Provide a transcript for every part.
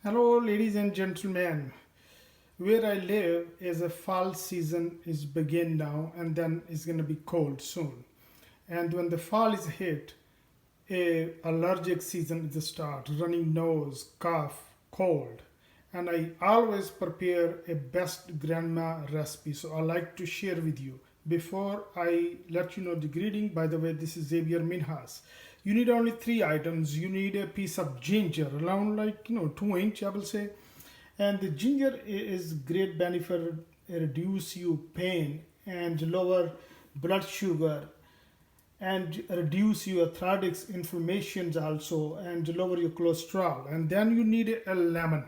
Hello, ladies and gentlemen. Where I live is a fall season is begin now, and then it's gonna be cold soon. And when the fall is hit, a allergic season is the start. Running nose, cough, cold, and I always prepare a best grandma recipe. So I like to share with you. Before I let you know the greeting, by the way, this is Xavier Minhas. You need only three items. You need a piece of ginger, around like 2 inch, I will say, and the ginger is great benefit, reduce you pain and lower blood sugar and reduce your arthritis inflammations also and lower your cholesterol. And then you need a lemon.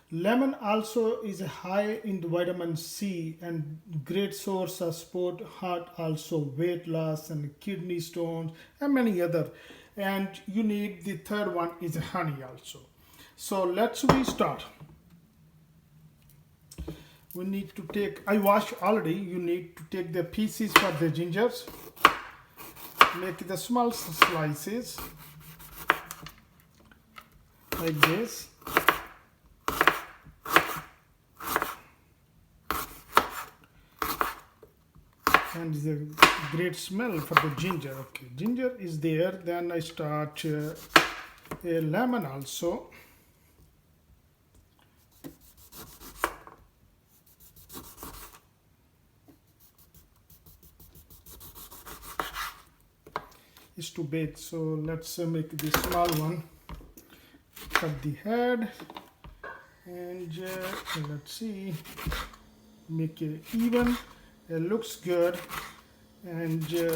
Lemon also is high in the vitamin C and great source of support heart, also weight loss and kidney stones and many other. And you need the third one is honey also. So let's we start. We need to take, I wash already. You need to take the pieces for the gingers, make the small slices like this, and it's a great smell for the ginger. Okay, ginger is there. Then I start a lemon also. Is too big, so let's make the small one. Cut the head and let's see, make it even. It looks good, and okay,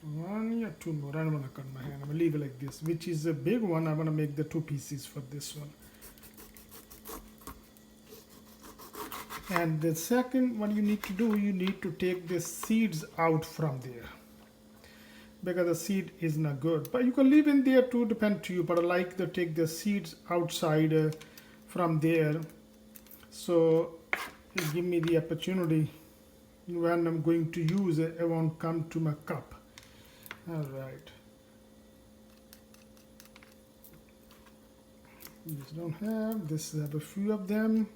one or two more. I don't want to cut my hand. I'm gonna leave it like this, which is a big one. I'm gonna make the two pieces for this one. And the second one you need to do, you need to take the seeds out from there, because the seed is not good, but you can leave in there too, depend to you, but I like to take the seeds outside from there, so it give me the opportunity when I'm going to use it, it won't come to my cup. All right, these don't have this, have a few of them.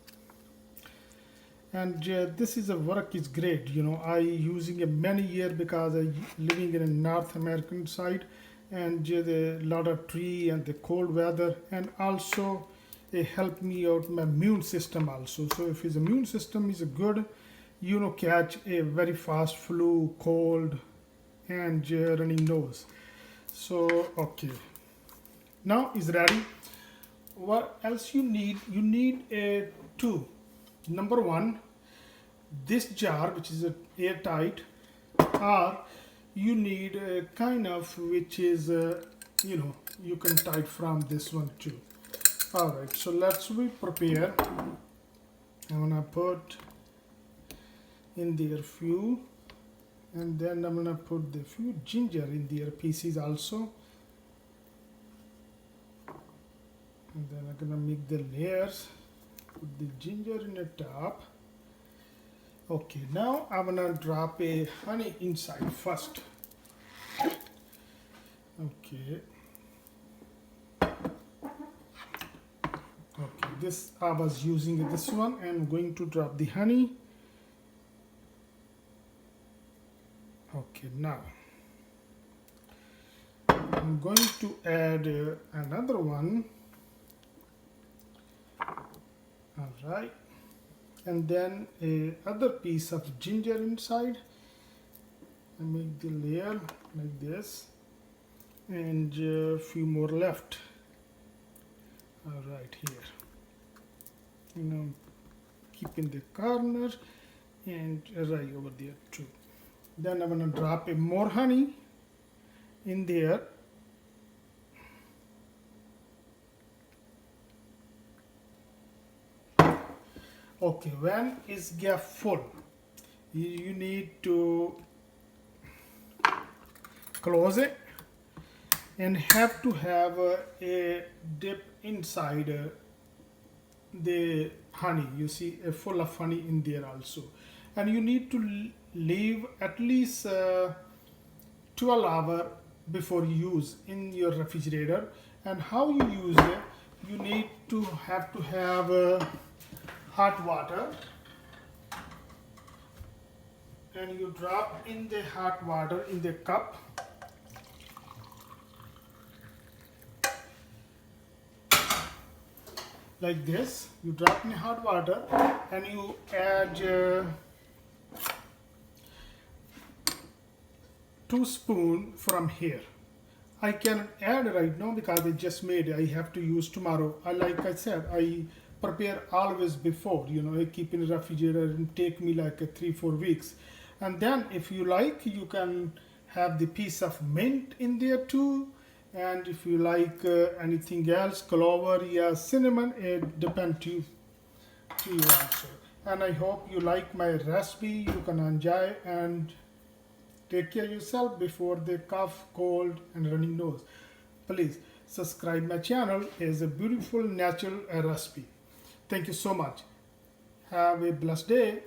And this is a work is great, I using it many years because I living in a North American side, and the lot of tree and the cold weather, and also it helped me out my immune system also. So if his immune system is good, catch a very fast flu, cold, and running nose. So okay, now is ready. What else you need? You need a two. Number one, this jar, which is airtight, or you need a kind of which is you can tie from this one too. All right, so let's we prepare. I'm gonna put in there few, and then I'm gonna put the few ginger in there pieces also, and then I'm gonna make the layers. Put the ginger in the top. Okay, now I'm gonna drop a honey inside first. Okay. Okay, this I was using this one, and I'm going to drop the honey. Okay, now I'm going to add another one. All right, and then a other piece of ginger inside. I make the layer like this, and a few more left. All right, here, keep in the corner and right over there too. Then I'm gonna drop a more honey in there. Okay, when is gap full, you need to close it and have to have a dip inside the honey. You see a full of honey in there also, and you need to leave at least 12 hours before you use in your refrigerator. And how you use it, you need to have hot water, and you drop in the hot water in the cup. Like this, you drop in hot water and you add 2 spoons from here. I cannot add right now because I just made it. I have to use tomorrow. Like I said, I prepare always before. I keep in the refrigerator and take me like 3-4 weeks. And then if you like, you can have the piece of mint in there too. And if you like anything else, clover, yeah, cinnamon, it depends to you also. And I hope you like my recipe. You can enjoy and take care of yourself before the cough, cold, and running nose. Please subscribe my channel. It's a beautiful natural recipe. Thank you so much. Have a blessed day.